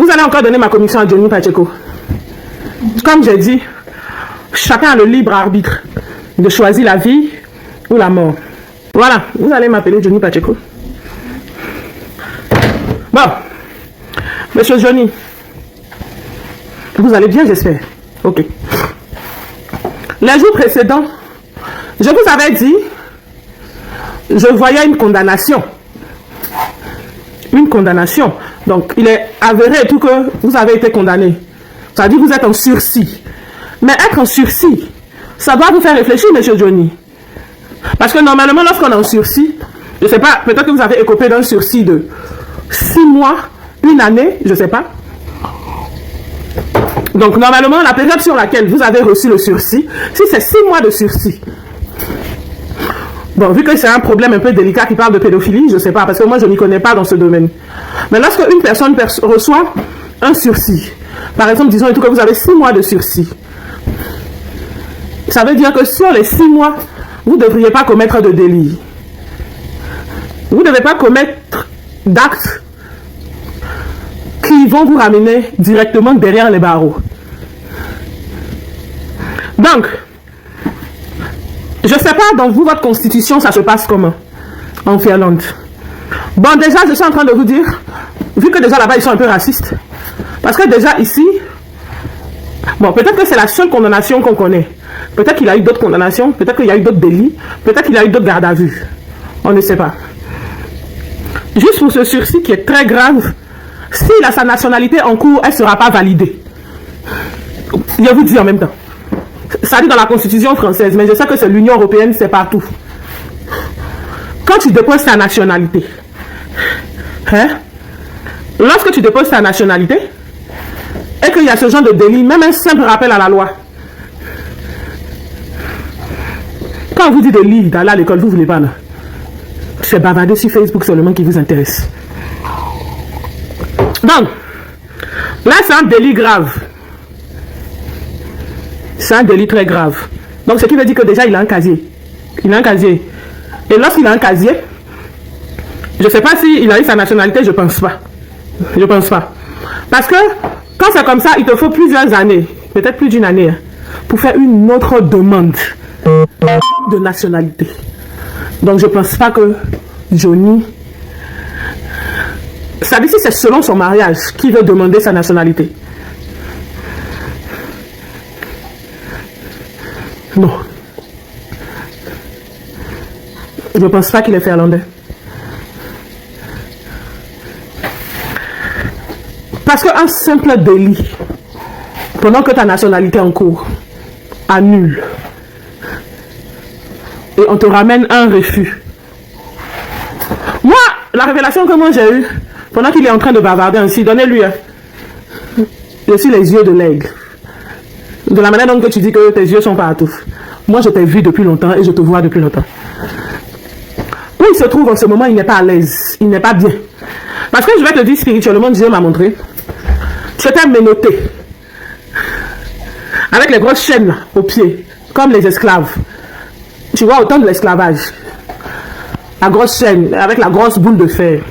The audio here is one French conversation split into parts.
vous allez encore donner ma commission à Johnny Pacheco. Comme j'ai dit, chacun a le libre arbitre de choisir la vie ou la mort. Voilà, vous allez m'appeler Johnny Pacheco. Bon, monsieur Johnny, vous allez bien, j'espère. Ok. Les jours précédents, je vous avais dit, je voyais une condamnation. Une condamnation. Donc, il est avéré et tout que vous avez été condamné. Ça veut dire que vous êtes en sursis. Mais être en sursis, ça doit vous faire réfléchir, monsieur Johnny. Parce que normalement, lorsqu'on est en sursis, je ne sais pas, peut-être que vous avez écopé d'un sursis de 6 mois, 1 année, je ne sais pas. Donc, normalement, la période sur laquelle vous avez reçu le sursis, si c'est 6 mois de sursis, bon, vu que c'est un problème un peu délicat qui parle de pédophilie, je ne sais pas, parce que moi, je n'y connais pas dans ce domaine. Mais lorsque une personne reçoit un sursis, par exemple, disons et tout que vous avez 6 mois de sursis, ça veut dire que sur les 6 mois, vous ne devriez pas commettre de délit. Vous ne devez pas commettre d'actes qui vont vous ramener directement derrière les barreaux. Donc, je ne sais pas dans vous, votre constitution, ça se passe comment en Finlande. Bon, déjà, je suis en train de vous dire, vu que déjà là-bas, ils sont un peu racistes, parce que déjà ici, bon, peut-être que c'est la seule condamnation qu'on connaît. Peut-être qu'il y a eu d'autres condamnations, peut-être qu'il y a eu d'autres délits, peut-être qu'il y a eu d'autres gardes à vue. On ne sait pas. Juste pour ce sursis qui est très grave, s'il a sa nationalité en cours, elle ne sera pas validée. Je vous dis en même temps. Ça dit dans la Constitution française, mais je sais que c'est l'Union européenne, c'est partout. Quand tu déposes ta nationalité, hein, lorsque tu déposes ta nationalité, et qu'il y a ce genre de délit, même un simple rappel à la loi. Quand on vous dit de lire d'aller à l'école, vous ne voulez pas, là. C'est bavarder sur Facebook seulement qui vous intéresse. Donc, là, c'est un délit grave. C'est un délit très grave. Donc, ce qui veut dire que déjà, il a un casier. Il a un casier. Et lorsqu'il a un casier, je ne sais pas s'il a eu sa nationalité, je ne pense pas. Je ne pense pas. Parce que, quand c'est comme ça, il te faut plusieurs années, peut-être plus d'une année, hein, pour faire une autre demande de nationalité. Donc, je ne pense pas que Johnny... Ça veut dire que c'est selon son mariage qu'il veut demander sa nationalité. Non. Je ne pense pas qu'il est finlandais. Parce qu'un simple délit, pendant que ta nationalité est en cours, annule. Et on te ramène un refus. Moi, la révélation que moi j'ai eue, pendant qu'il est en train de bavarder ainsi, donnez-lui, je suis les yeux de l'aigle. De la manière dont tu dis que tes yeux sont partout. Moi, je t'ai vu depuis longtemps et je te vois depuis longtemps. Où il se trouve en ce moment, il n'est pas à l'aise. Il n'est pas bien. Parce que je vais te dire spirituellement, Dieu m'a montré. Tu étais menotté. Avec les grosses chaînes là, aux pieds. Comme les esclaves. Tu vois, autant de l'esclavage. La grosse chaîne, avec la grosse boule de fer.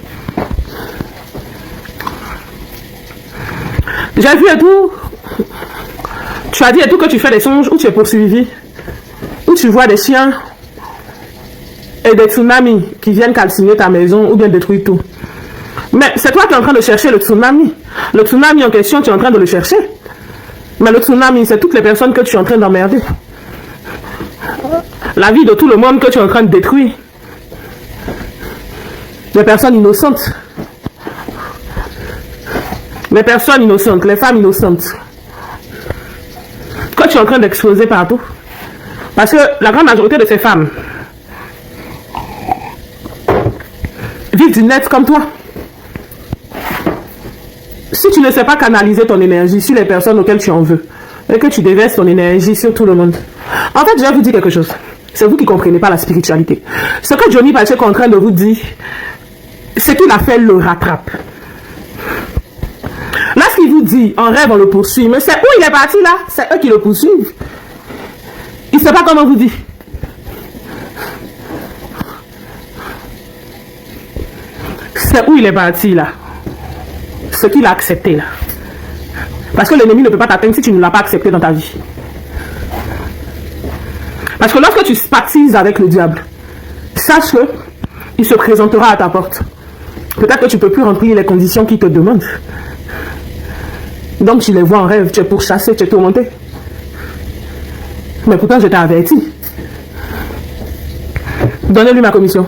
J'ai vu et tout. Tu as dit et tout que tu fais des songes où tu es poursuivi. Où tu vois des chiens et des tsunamis qui viennent calciner ta maison ou bien détruire tout. Mais c'est toi qui es en train de chercher le tsunami. Le tsunami en question, tu es en train de le chercher. Mais le tsunami, c'est toutes les personnes que tu es en train d'emmerder. La vie de tout le monde que tu es en train de détruire. Les personnes innocentes. Les personnes innocentes, les femmes innocentes. Que tu es en train d'exposer partout. Parce que la grande majorité de ces femmes vivent du net comme toi. Si tu ne sais pas canaliser ton énergie sur les personnes auxquelles tu en veux, et que tu déverses ton énergie sur tout le monde. En fait, je vais vous dire quelque chose. C'est vous qui ne comprenez pas la spiritualité. Ce que Johnny Pacheco est en train de vous dire, c'est qu'il a fait le rattrape. Là, ce qu'il vous dit, en rêve, on le poursuit. Mais c'est où il est parti là? C'est eux qui le poursuivent. Il ne sait pas comment vous dire. C'est où il est parti là. Ce qu'il a accepté là. Parce que l'ennemi ne peut pas t'atteindre si tu ne l'as pas accepté dans ta vie. Parce que lorsque tu pactises avec le diable, sache que il se présentera à ta porte. Peut-être que tu ne peux plus remplir les conditions qu'il te demande. Donc tu les vois en rêve, tu es pourchassé, tu es tourmenté. Mais pourtant je t'ai averti. Donnez-lui ma commission.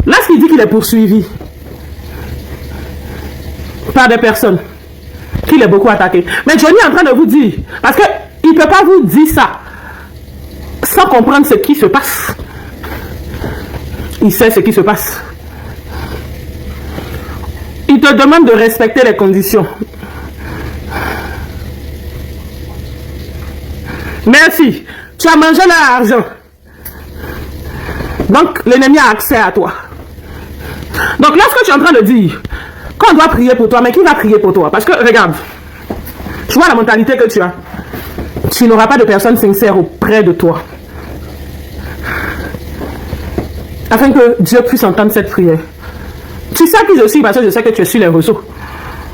Là, ce qu'il dit qu'il est poursuivi par des personnes qu'il est beaucoup attaqué. Mais Johnny est en train de vous dire, parce qu'il ne peut pas vous dire ça sans comprendre ce qui se passe. Il sait ce qui se passe. Il te demande de respecter les conditions. Merci. Tu as mangé leur argent. Donc, l'ennemi a accès à toi. Donc, lorsque tu es en train de dire qu'on doit prier pour toi, mais qui va prier pour toi? Parce que, regarde, tu vois la mentalité que tu as. Tu n'auras pas de personne sincère auprès de toi. Afin que Dieu puisse entendre cette prière. Tu sais qui je suis parce que je sais que tu es sur les réseaux.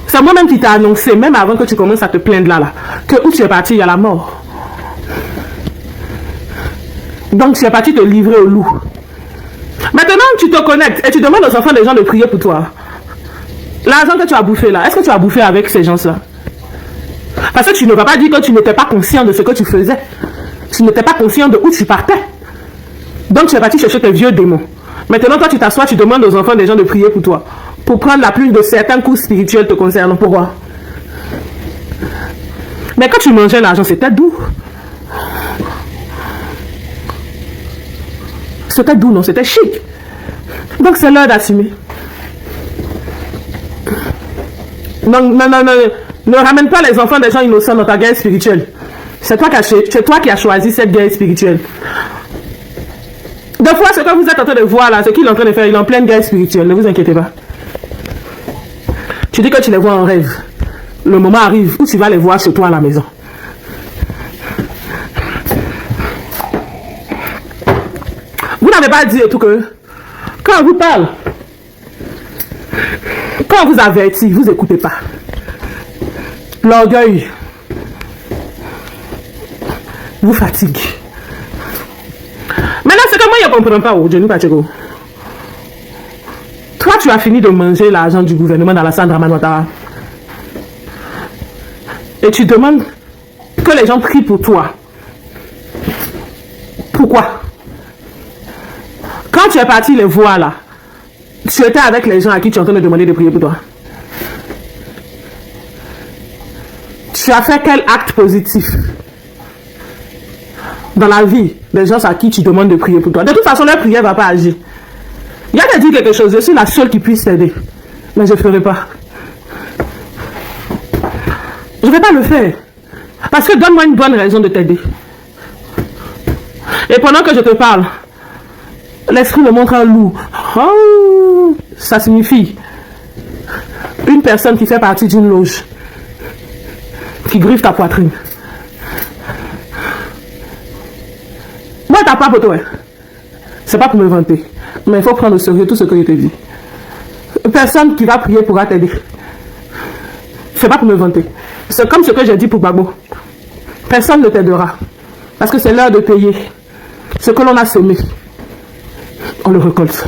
C'est moi-même qui t'ai annoncé, même avant que tu commences à te plaindre là, que où tu es parti, il y a la mort. Donc tu es parti te livrer au loup. Maintenant, tu te connectes et tu demandes aux enfants des gens de prier pour toi. L'argent que tu as bouffé là, est-ce que tu as bouffé avec ces gens-là? Parce que tu ne vas pas dire que tu n'étais pas conscient de ce que tu faisais. Tu n'étais pas conscient de où tu partais. Donc tu es parti chercher tes vieux démons. Maintenant, toi, tu t'assois, tu demandes aux enfants des gens de prier pour toi. Pour prendre la plume de certains coups spirituels te concernant. Pourquoi? Mais quand tu mangeais l'argent, c'était doux. C'était doux, non? C'était chic. Donc c'est l'heure d'assumer. Non, ne ramène pas les enfants des gens innocents dans ta guerre spirituelle. C'est toi qui as choisi cette guerre spirituelle. Des fois, ce que vous êtes en train de voir là, ce qu'il est en train de faire, il est en pleine guerre spirituelle. Ne vous inquiétez pas. Tu dis que tu les vois en rêve. Le moment arrive où tu vas les voir chez toi à la maison. Vous n'avez pas dit et tout que quand on vous parle, quand on vous avertit, vous n'écoutez pas. L'orgueil vous fatigue. Maintenant, c'est que moi, je ne comprends pas, Johnny Pachego. Toi, tu as fini de manger l'argent du gouvernement d'Alassane Dramane Ouattara. Et tu demandes que les gens prient pour toi. Pourquoi? Quand tu es parti les voir là, tu étais avec les gens à qui tu es en train de demander de prier pour toi. Tu as fait quel acte positif dans la vie des gens à qui tu demandes de prier pour toi? De toute façon, leur prière ne va pas agir. Il y a de dire quelque chose, je suis la seule qui puisse t'aider. Mais je ne ferai pas. Je ne vais pas le faire. Parce que donne-moi une bonne raison de t'aider. Et pendant que je te parle, l'esprit me montre un loup. Oh, ça signifie une personne qui fait partie d'une loge, qui griffe ta poitrine. Moi, t'as pas pour toi. C'est pas pour me vanter. Mais il faut prendre au sérieux tout ce que je te dis. Personne qui va prier pourra t'aider. C'est pas pour me vanter. C'est comme ce que j'ai dit pour Gbagbo. Personne ne t'aidera. Parce que c'est l'heure de payer. Ce que l'on a semé, on le récolte.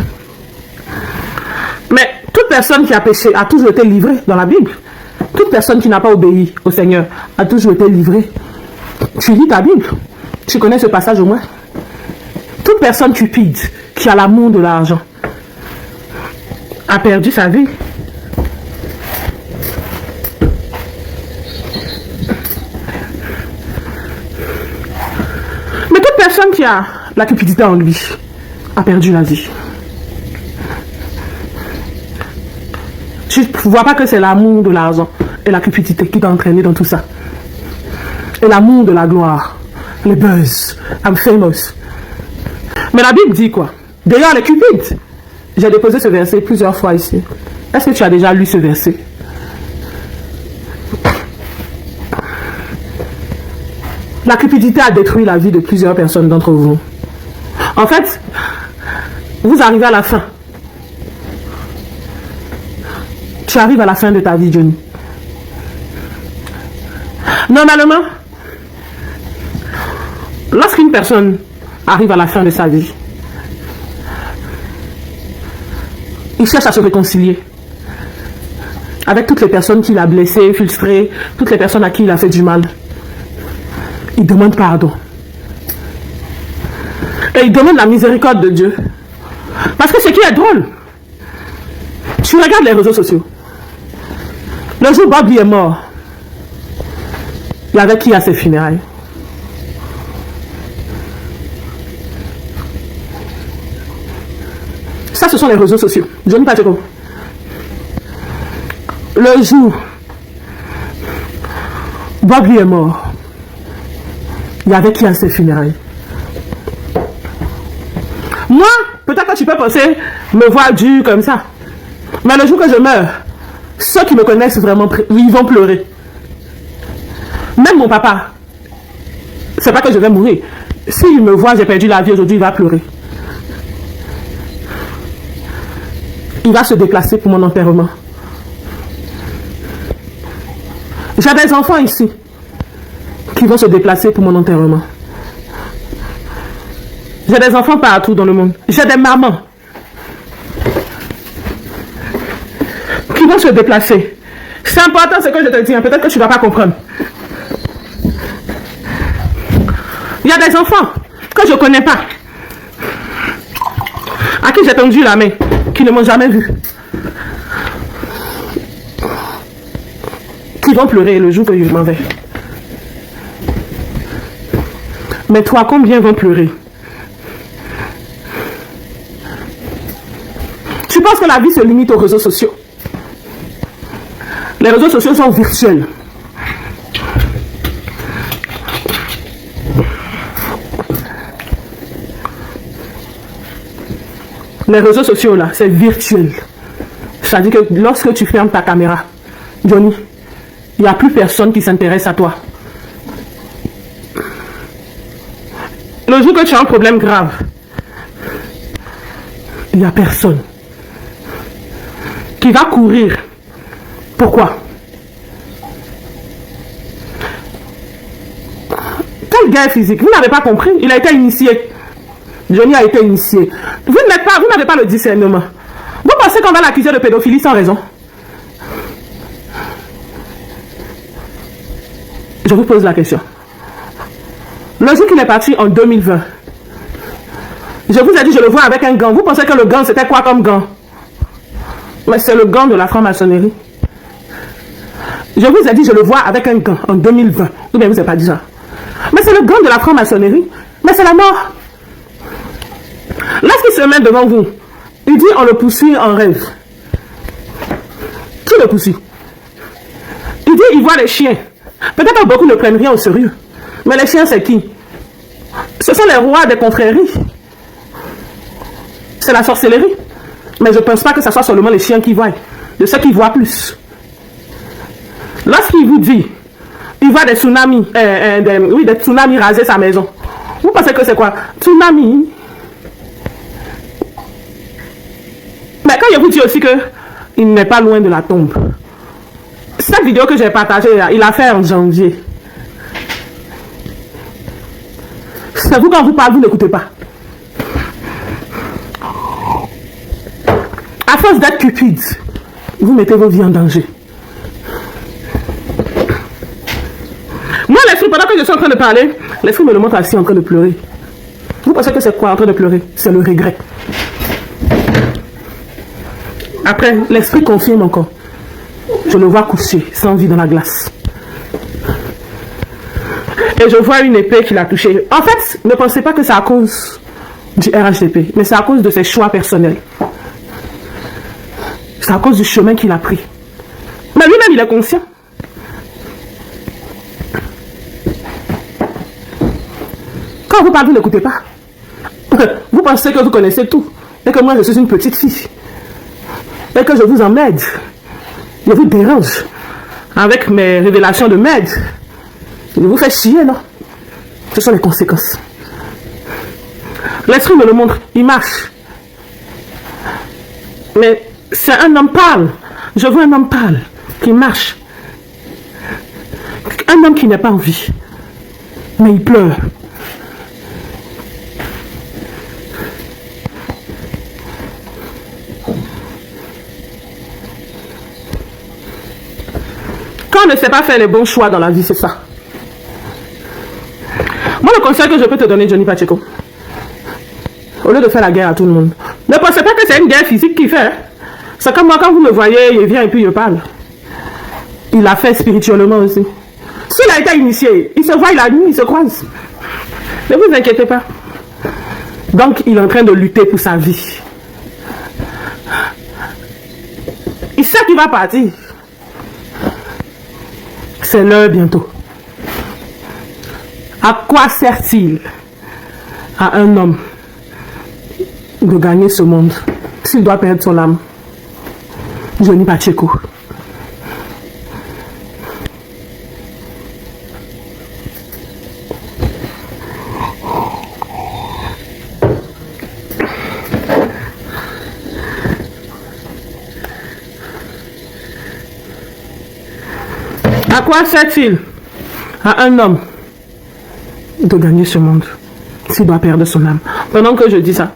Mais toute personne qui a péché a toujours été livrée dans la Bible. Toute personne qui n'a pas obéi au Seigneur a toujours été livrée. Tu lis ta Bible. Tu connais ce passage au moins. Toute personne cupide qui a l'amour de l'argent a perdu sa vie. Mais toute personne qui a la cupidité en lui a perdu la vie. Tu ne vois pas que c'est l'amour de l'argent et la cupidité qui t'a entraîné dans tout ça. Et l'amour de la gloire, les buzz, I'm famous. Mais la Bible dit quoi? D'ailleurs, les cupides. J'ai déposé ce verset plusieurs fois ici. Est-ce que tu as déjà lu ce verset? La cupidité a détruit la vie de plusieurs personnes d'entre vous. En fait, vous arrivez à la fin. tu arrives à la fin de ta vie, Johnny. Normalement, lorsqu'une personne arrive à la fin de sa vie, il cherche à se réconcilier avec toutes les personnes qu'il a blessées, frustrées, toutes les personnes à qui il a fait du mal. Il demande pardon. Et il demande la miséricorde de Dieu. Parce que ce qui est drôle, tu regardes les réseaux sociaux. Le jour où Bob Lee est mort, il y avait qui à ses funérailles? Ça, ce sont les réseaux sociaux. Johnny Pacheco. Le jour où Bob Lee est mort, il y avait qui à ses funérailles? Moi, peut-être que tu peux penser me voir dur comme ça. Mais le jour que je meurs, ceux qui me connaissent vraiment, ils vont pleurer. Même mon papa, c'est pas que je vais mourir. S'il me voit, j'ai perdu la vie aujourd'hui, il va pleurer. Il va se déplacer pour mon enterrement. J'ai des enfants ici qui vont se déplacer pour mon enterrement. J'ai des enfants partout dans le monde. J'ai des mamans qui vont se déplacer. C'est important ce que je te dis, hein. Peut-être que tu ne vas pas comprendre. Il y a des enfants que je ne connais pas, à qui j'ai tendu la main, qui ne m'ont jamais vu, qui vont pleurer le jour que je m'en vais. Mais toi, combien vont pleurer? Tu penses que la vie se limite aux réseaux sociaux? Les réseaux sociaux sont virtuels. Les réseaux sociaux là, c'est virtuel. C'est-à-dire que lorsque tu fermes ta caméra, Johnny, il n'y a plus personne qui s'intéresse à toi. Le jour que tu as un problème grave, il n'y a personne qui va courir. Pourquoi? Quelle guerre physique? Vous n'avez pas compris? Il a été initié. Johnny a été initié. Vous n'avez pas le discernement. Vous pensez qu'on va l'accuser de pédophilie sans raison? Je vous pose la question. Le jour qu'il est parti en 2020, je vous ai dit, je le vois avec un gant. Vous pensez que le gant, c'était quoi comme gant? Mais c'est le gant de la franc-maçonnerie. Je vous ai dit, je le vois avec un gant en 2020. Ou bien vous n'avez pas dit ça. Mais c'est le gant de la franc-maçonnerie. Mais c'est la mort. Lorsqu'il se met devant vous, il dit, on le poursuit en rêve. Qui le poursuit? Il dit, il voit les chiens. Peut-être que beaucoup ne prennent rien au sérieux. Mais les chiens, c'est qui? Ce sont les rois des confréries. C'est la sorcellerie. Mais je ne pense pas que ce soit seulement les chiens qui voient. De ceux qui voient plus. Lorsqu'il vous dit, il voit des tsunamis, des tsunamis raser sa maison. Vous pensez que c'est quoi? Tsunami. Mais quand je vous dis aussi qu'il n'est pas loin de la tombe. Cette vidéo que j'ai partagée, il a fait en janvier. C'est vous, quand vous parlez, vous n'écoutez pas. À force d'être cupide, vous mettez vos vies en danger. Moi, l'esprit, pendant que je suis en train de parler, l'esprit me le montre assis en train de pleurer. Vous pensez que c'est quoi en train de pleurer? C'est le regret. Après, l'esprit confirme encore. Je le vois couché, sans vie dans la glace. Et je vois une épée qui l'a touché. En fait, ne pensez pas que c'est à cause du RHDP, mais c'est à cause de ses choix personnels. C'est à cause du chemin qu'il a pris. Mais lui-même, il est conscient. Quand vous parlez, vous n'écoutez pas. Vous pensez que vous connaissez tout. Et que moi, je suis une petite fille. Et que je vous emmène. Je vous dérange. Avec mes révélations de merde. Je vous fais chier, non? Ce sont les conséquences. L'esprit me le montre. Il marche. Mais c'est un homme pâle. Je veux un homme pâle, qui marche. Un homme qui n'est pas en vie. Mais il pleure. Quand on ne sait pas faire les bons choix dans la vie, c'est ça. Moi, le conseil que je peux te donner, Johnny Pacheco, au lieu de faire la guerre à tout le monde, ne pensez pas que c'est une guerre physique qu'il fait. C'est comme moi, quand vous me voyez, il vient et puis il parle. Il l'a fait spirituellement aussi. S'il a été initié, il se voit la nuit, il se croise. Ne vous inquiétez pas. Donc, il est en train de lutter pour sa vie. Il sait qu'il va partir. C'est l'heure bientôt. À quoi sert-il à un homme de gagner ce monde s'il doit perdre son âme? Johnny Pacheco. À quoi sert-il à un homme de gagner ce monde s'il doit perdre son âme? Pendant que je dis ça,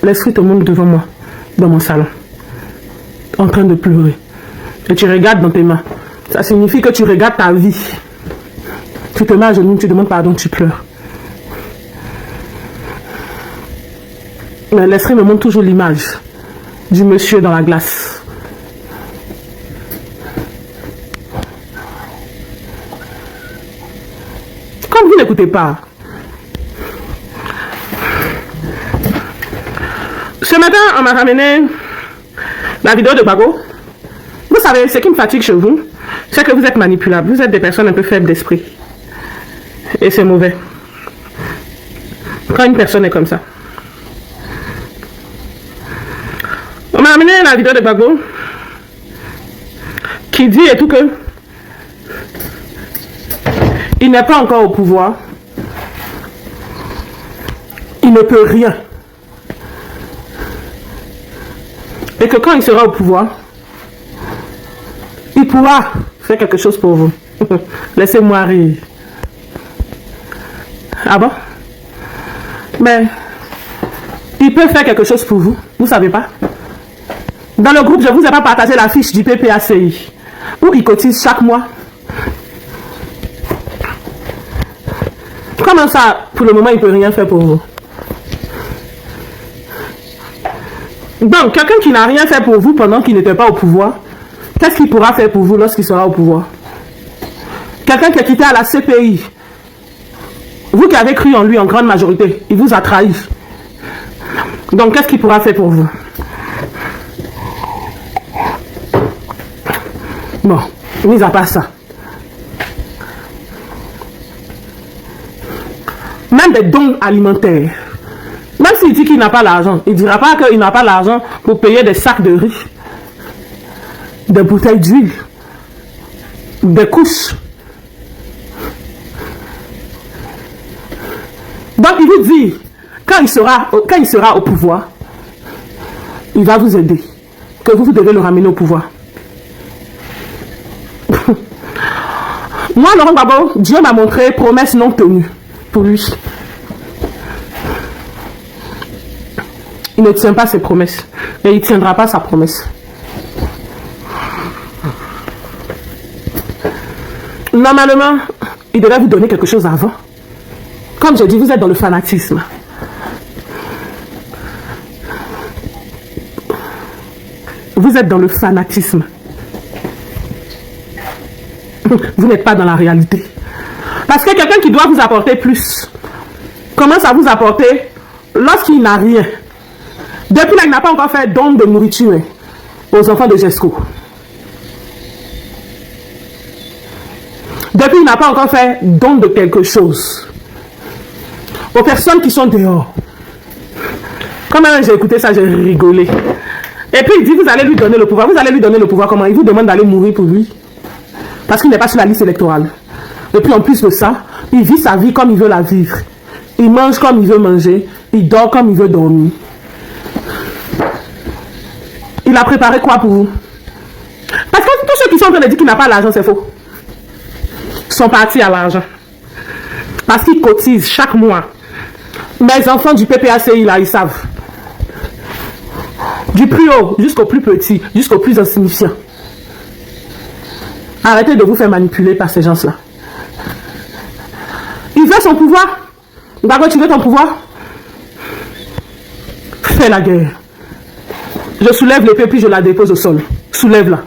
l'esprit te montre devant moi, dans mon salon, en train de pleurer. Et tu regardes dans tes mains. Ça signifie que tu regardes ta vie. Tu te mets à genoux, tu demandes pardon, tu pleures. Mais l'esprit me montre toujours l'image du monsieur dans la glace. Comme vous n'écoutez pas. Ce matin, on m'a ramené la vidéo de Bago. Vous savez, ce qui me fatigue chez vous, c'est que vous êtes manipulables. Vous êtes des personnes un peu faibles d'esprit. Et c'est mauvais. Quand une personne est comme ça. On m'a ramené la vidéo de Bago qui dit et tout que il n'est pas encore au pouvoir. Il ne peut rien. Et que quand il sera au pouvoir, il pourra faire quelque chose pour vous. Laissez-moi rire. Ah bon? Mais il peut faire quelque chose pour vous. Vous ne savez pas? Dans le groupe, je ne vous ai pas partagé la fiche du PPACI où il cotise chaque mois. Comment ça, pour le moment, il ne peut rien faire pour vous? Donc, quelqu'un qui n'a rien fait pour vous pendant qu'il n'était pas au pouvoir, qu'est-ce qu'il pourra faire pour vous lorsqu'il sera au pouvoir? Quelqu'un qui est quitté à la CPI, vous qui avez cru en lui en grande majorité, il vous a trahi. Donc, qu'est-ce qu'il pourra faire pour vous? Bon, mis à part ça. Même des dons alimentaires. Même s'il dit qu'il n'a pas l'argent, il ne dira pas qu'il n'a pas l'argent pour payer des sacs de riz, des bouteilles d'huile, des couches. Donc il vous dit, quand il sera au pouvoir, il va vous aider, que vous devez le ramener au pouvoir. Moi, Laurent Gbagbo, Dieu m'a montré promesse non tenue pour lui. Il ne tient pas ses promesses. Et il ne tiendra pas sa promesse. Normalement, il devait vous donner quelque chose avant. Comme je dis, vous êtes dans le fanatisme. Vous êtes dans le fanatisme. Vous n'êtes pas dans la réalité. Parce que quelqu'un qui doit vous apporter plus commence à vous apporter lorsqu'il n'a rien. Depuis là, il n'a pas encore fait don de nourriture aux enfants de GESCO. Depuis, il n'a pas encore fait don de quelque chose aux personnes qui sont dehors. Quand même j'ai écouté ça, j'ai rigolé. Et puis il dit, vous allez lui donner le pouvoir. Vous allez lui donner le pouvoir comment? Il vous demande d'aller mourir pour lui. Parce qu'il n'est pas sur la liste électorale. Et puis en plus de ça, il vit sa vie comme il veut la vivre. Il mange comme il veut manger. Il dort comme il veut dormir. Il a préparé quoi pour vous? Parce que tous ceux qui sont en train de dire qu'il n'a pas l'argent, c'est faux. Ils sont partis à l'argent. Parce qu'ils cotisent chaque mois. Mes enfants du PPACI, là, ils savent. Du plus haut jusqu'au plus petit, jusqu'au plus insignifiant. Arrêtez de vous faire manipuler par ces gens-là. Il veut son pouvoir. D'accord, tu veux ton pouvoir? Fais la guerre. Je soulève l'épée puis je la dépose au sol. Soulève-la.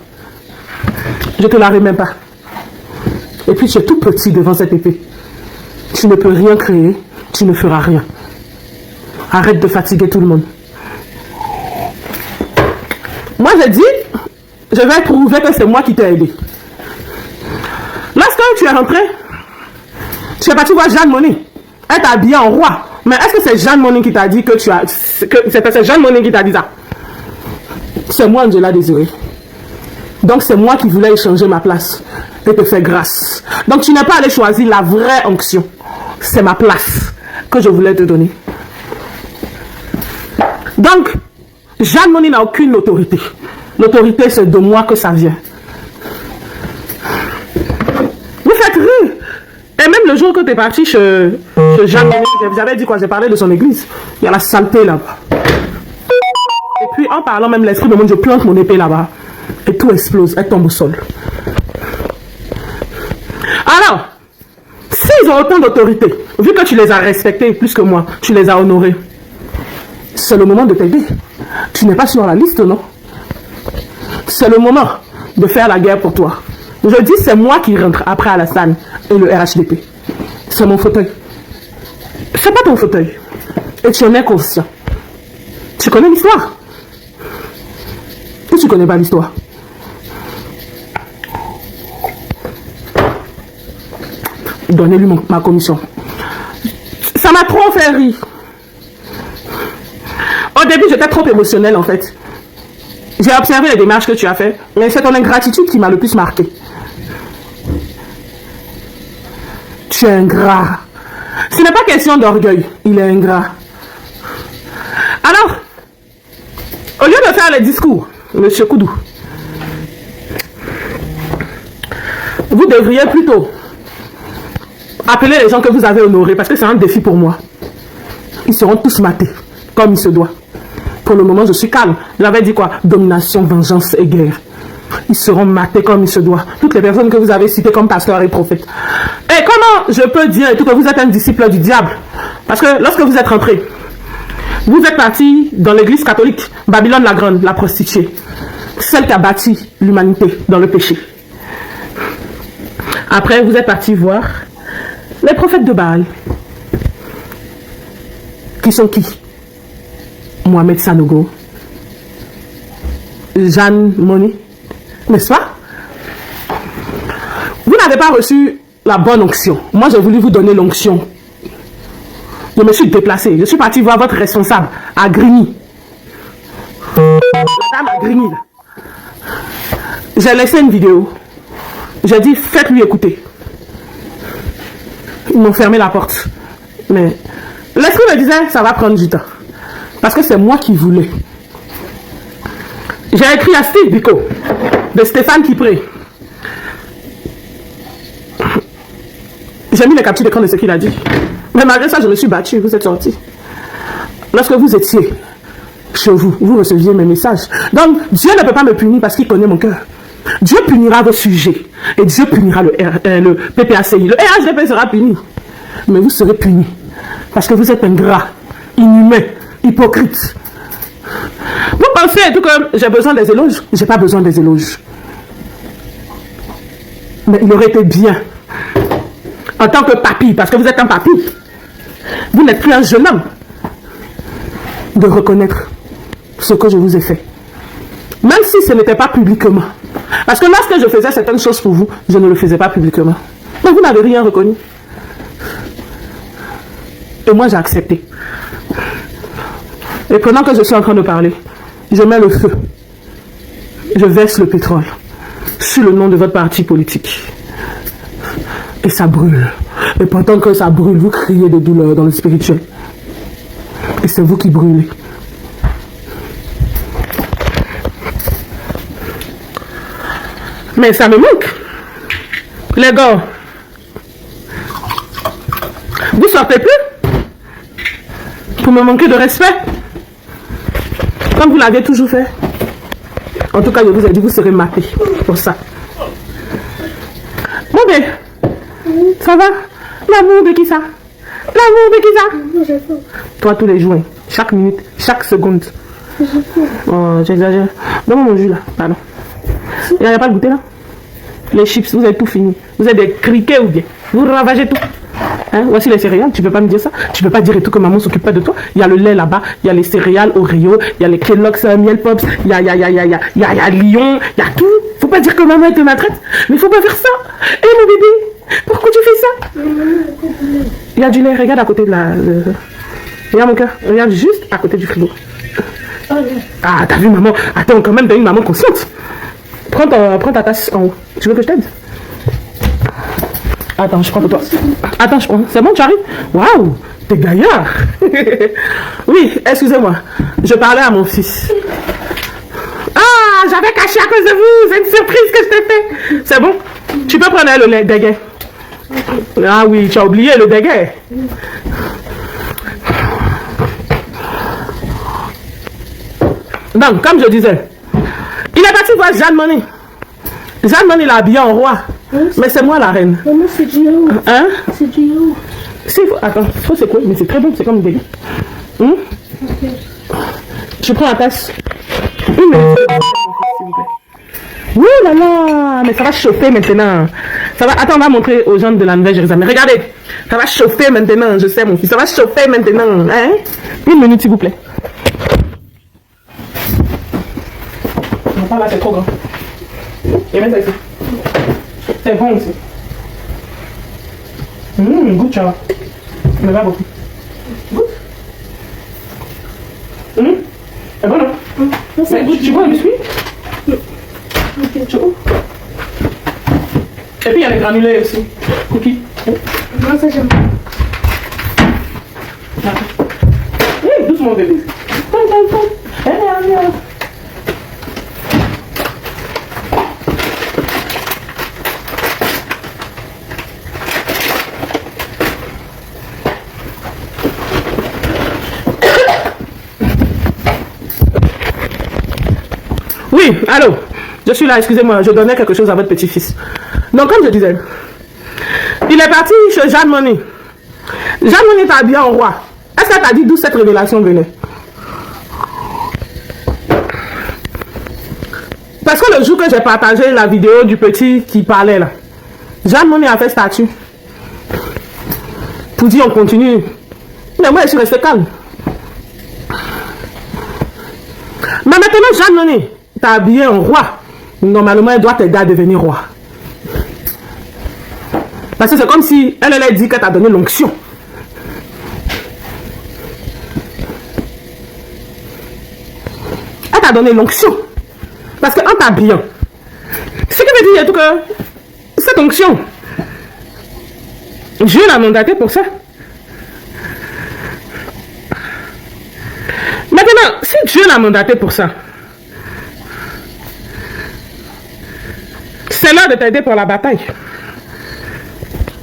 Je te la remets pas. Et puis tu es tout petit devant cette épée. Tu ne peux rien créer. Tu ne feras rien. Arrête de fatiguer tout le monde. Moi j'ai dit, je vais prouver que c'est moi qui t'ai aidé. Lorsque tu es rentré, tu es parti voir Jeanne Monnet. Elle t'a habillé en roi. Mais est-ce que c'est Jeanne Monnet qui t'a dit que tu as... C'est Jeanne Monnet qui t'a dit ça? C'est moi, Angela Désiré. Donc c'est moi qui voulais échanger ma place et te faire grâce. Donc tu n'es pas allé choisir la vraie onction. C'est ma place que je voulais te donner. Donc, Jeanne Monnet n'a aucune autorité. L'autorité, c'est de moi que ça vient. Vous faites rire. Et même le jour que tu es parti chez Jeanne Monnet, j'avais dit quoi? J'ai parlé de son église. Il y a la saleté là-bas. Et puis, en parlant même l'esprit de monde, je plante mon épée là-bas. Et tout explose. Elle tombe au sol. Alors, s'ils ont autant d'autorité, vu que tu les as respectés plus que moi, tu les as honorés, c'est le moment de t'aider. Tu n'es pas sur la liste, non? C'est le moment de faire la guerre pour toi. Je dis, c'est moi qui rentre après Alassane et le RHDP. C'est mon fauteuil. C'est pas ton fauteuil. Et tu en es conscient. Tu connais l'histoire? Ou tu connais pas l'histoire? Donnez-lui ma commission. Ça m'a trop fait rire. Au début, j'étais trop émotionnelle en fait. J'ai observé les démarches que tu as fait, mais c'est ton ingratitude qui m'a le plus marqué. Tu es ingrat. Ce n'est pas question d'orgueil, il est ingrat. Alors, au lieu de faire les discours, Monsieur Koudou, vous devriez plutôt appeler les gens que vous avez honorés, parce que c'est un défi pour moi. Ils seront tous matés, comme il se doit. Pour le moment, je suis calme. J'avais dit quoi? Domination, vengeance et guerre. Ils seront matés comme il se doit. Toutes les personnes que vous avez citées comme pasteurs et prophètes. Et comment je peux dire et tout que vous êtes un disciple du diable? Parce que lorsque vous êtes rentré, vous êtes parti dans l'église catholique, Babylone la Grande, la prostituée. Celle qui a bâti l'humanité dans le péché. Après, vous êtes parti voir les prophètes de Baal. Qui sont qui? Mohamed Sanogo, Jeanne Monnet, n'est-ce pas? Vous n'avez pas reçu la bonne onction. Moi, j'ai voulu vous donner l'onction. Je me suis déplacé. Je suis parti voir votre responsable à Grigny. La dame à Grigny. J'ai laissé une vidéo. J'ai dit, faites-lui écouter. Ils m'ont fermé la porte. Mais l'esprit me disait, ça va prendre du temps. Parce que c'est moi qui voulais. J'ai écrit à Steve Biko, de Stéphane Kipré. J'ai mis les captures d'écran de ce qu'il a dit. Mais malgré ça, je me suis battue, vous êtes sortis. Lorsque vous étiez chez vous, vous receviez mes messages. Donc, Dieu ne peut pas me punir parce qu'il connaît mon cœur. Dieu punira vos sujets. Et Dieu punira le PPACI. Le RHDP sera puni. Mais vous serez punis. Parce que vous êtes ingrat, inhumain, hypocrite. Vous pensez tout comme j'ai besoin des éloges? J'ai pas besoin des éloges. Mais il aurait été bien, en tant que papy, parce que vous êtes un papy, vous n'êtes plus un jeune homme, de reconnaître ce que je vous ai fait. Même si ce n'était pas publiquement. Parce que lorsque je faisais certaines choses pour vous, je ne le faisais pas publiquement. Mais vous n'avez rien reconnu. Et moi, j'ai accepté. Et pendant que je suis en train de parler, je mets le feu. Je verse le pétrole sur le nom de votre parti politique. Et ça brûle. Et pendant que ça brûle, vous criez de douleur dans le spirituel. Et c'est vous qui brûlez. Mais ça me manque. Les gars, vous sortez plus pour me manquer de respect, comme vous l'avez toujours fait. En tout cas, je vous ai dit, vous serez mappé pour ça. Bon, ben, ça va? L'amour de qui ça? L'amour de qui ça? Toi, tous les jours, chaque minute, chaque seconde. Oh, j'exagère. Donne-moi mon jus là, pardon. Il n'y a pas de goûter là? Les chips, vous avez tout fini. Vous êtes des criquets ou bien? Vous ravagez tout. Hein? Voici les céréales, tu peux pas me dire ça. Tu peux pas dire et tout que maman s'occupe pas de toi. Il y a le lait là-bas, il y a les céréales Oreo, il y a les Kellogg's Miel Pops, il y a Lion, il y a tout. Faut pas dire que maman te maltraite. Mais faut pas faire ça. Hé mon bébé, pourquoi tu fais ça? Il y a du lait, regarde à côté de la... Regarde mon cœur, regarde juste à côté du frigo. Ah, t'as vu maman? Attends, quand même, t'as une maman consciente. Prends ta tasse en haut. Tu veux que je t'aide? Attends, je prends pour toi. Attends, je prends. C'est bon, tu arrives? Waouh, t'es gaillard. Oui, excusez-moi. Je parlais à mon fils. Ah, j'avais caché à cause de vous. C'est une surprise que je t'ai fait. C'est bon? Tu peux prendre le lait déguet. Ah oui, tu as oublié le déguet. Donc, comme je disais, il est parti voir Jeanne Money. Jeanne Money l'a habillé en roi. Mais c'est moi la reine. Maman, c'est du yaourt. Hein? C'est du yaourt. Attends, c'est quoi? Mais c'est très bon, c'est comme des... Okay. Je prends la tasse. Une minute. Ouh là là, mais ça va chauffer maintenant. Ça va... Attends, on va montrer aux gens de la Nouvelle-Jérusalem. Regardez, ça va chauffer maintenant, je sais mon fils. Ça va chauffer maintenant. Hein? Une minute s'il vous plaît. Non, là c'est trop grand. Et mets ça ici. C'est bon aussi. Goûte, ça va. Mais pas beaucoup. Goûte. C'est bon, non? Mais tu vois un biscuit? Tu vois? Et puis il y a les granulés aussi. Cookies. Non, ça j'aime pas. Doucement bébé. Oui, allô, je suis là, excusez-moi, je donnais quelque chose à votre petit-fils. Donc, comme je disais, il est parti chez Jeanne Money. Jeanne Money t'a habillé en roi. Est-ce qu'elle t'a dit d'où cette révélation venait? Parce que le jour que j'ai partagé la vidéo du petit qui parlait là, Jeanne Money a fait statut. Pour dire on continue. Mais moi je suis resté calme. Mais maintenant Jeanne Money t'a habillé en roi. Normalement elle doit t'aider à devenir roi. Parce que c'est comme si elle a dit qu'elle t'a donné l'onction. Elle t'a donné l'onction. Parce qu'en t'habillant, ce qui veut dire tout que cette onction, Dieu l'a mandaté pour ça. Maintenant, si Dieu l'a mandaté pour ça, c'est l'heure de t'aider pour la bataille.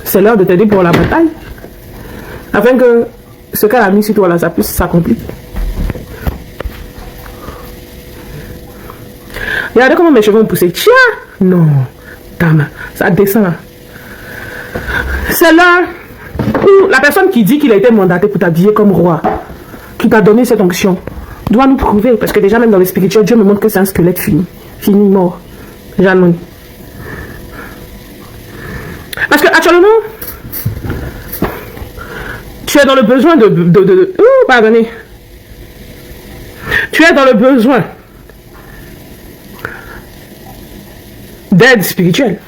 C'est l'heure de t'aider pour la bataille. Afin que ce qu'elle a mis sur toi là, ça puisse s'accomplir. Regardez comment mes cheveux ont poussé. Tiens! Non, dame, ça descend là. C'est là où la personne qui dit qu'il a été mandaté pour t'habiller comme roi, qui t'a donné cette onction, doit nous prouver. Parce que déjà, même dans le spirituel, Dieu me montre que c'est un squelette fini. Fini, mort. Jeanne Money. Parce que actuellement, tu es dans le besoin de pardonnez. Tu es dans le besoin d'aide spirituelle.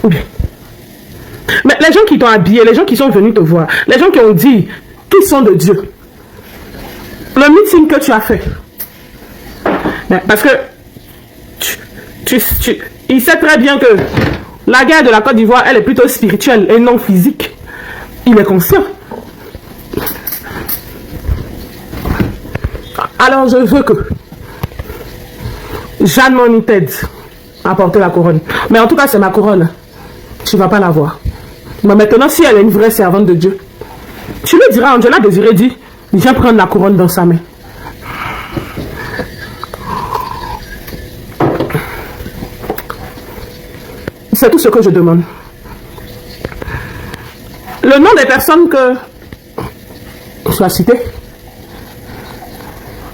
Ou bien. Mais les gens qui t'ont habillé, les gens qui sont venus te voir, les gens qui ont dit qu'ils sont de Dieu, le meeting que tu as fait, parce que il sait très bien que la guerre de la Côte d'Ivoire, elle est plutôt spirituelle et non physique. Il est conscient. Alors je veux que Jeanne Money t'aide apporter la couronne. Mais en tout cas, c'est ma couronne. Tu ne vas pas la voir. Mais maintenant, si elle est une vraie servante de Dieu, tu lui diras, Angela Désiré dit, viens prendre la couronne dans sa main. C'est tout ce que je demande. Le nom des personnes que tu as citées,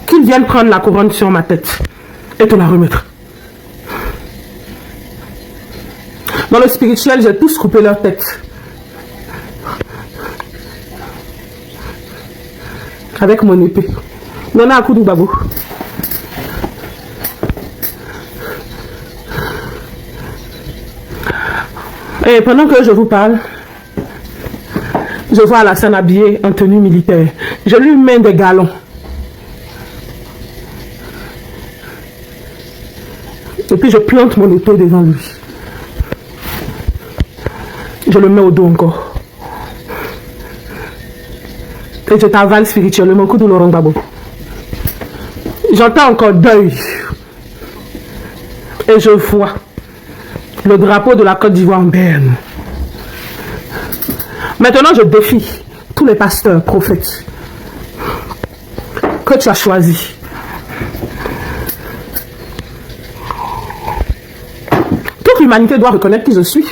qu'ils viennent prendre la couronne sur ma tête et te la remettre. Dans le spirituel, j'ai tous coupé leur tête. Avec mon épée. Nana Akoudou Babou. Et pendant que je vous parle, je vois Alassane habillé en tenue militaire. Je lui mets des galons. Et puis je plante mon épée devant lui. Je le mets au dos encore. Et je t'avale spirituellement. Koudou Laurent Babo. J'entends encore deuil. Et je vois le drapeau de la Côte d'Ivoire en berne. Maintenant, je défie tous les pasteurs, prophètes que tu as choisis. Toute l'humanité doit reconnaître qui je suis.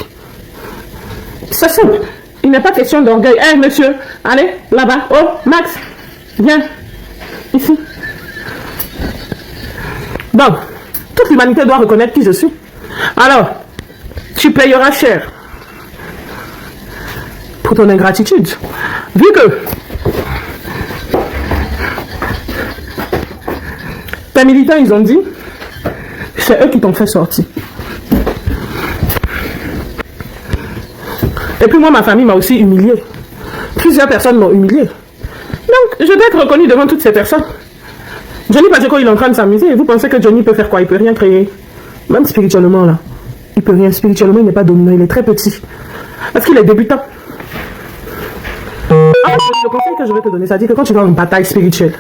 C'est simple. Il n'est pas question d'orgueil. Hé, monsieur, allez, là-bas. Oh, Max, viens. Ici. Bon, toute l'humanité doit reconnaître qui je suis. Alors, tu payeras cher pour ton ingratitude. Vu que tes militants, ils ont dit, c'est eux qui t'ont fait sortir. Et puis moi, ma famille m'a aussi humilié. Plusieurs personnes m'ont humilié. Donc, je dois être reconnu devant toutes ces personnes. Johnny Pacheco, il est en train de s'amuser. Et vous pensez que Johnny peut faire quoi? Il peut rien créer. Même spirituellement, là. Il peut rien. Spirituellement, il n'est pas dominant. Il est très petit. Parce qu'il est débutant. Le conseil que je vais te donner, ça dit que quand tu vas en bataille spirituelle,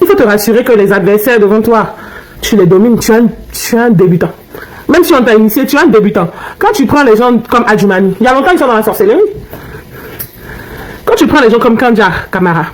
il faut te rassurer que les adversaires devant toi, tu les domines. Tu es un débutant. Même si on t'a initié, tu es un débutant. Quand tu prends les gens comme Adjumani, il y a longtemps ils sont dans la sorcellerie. Quand tu prends les gens comme Kandja Kamara,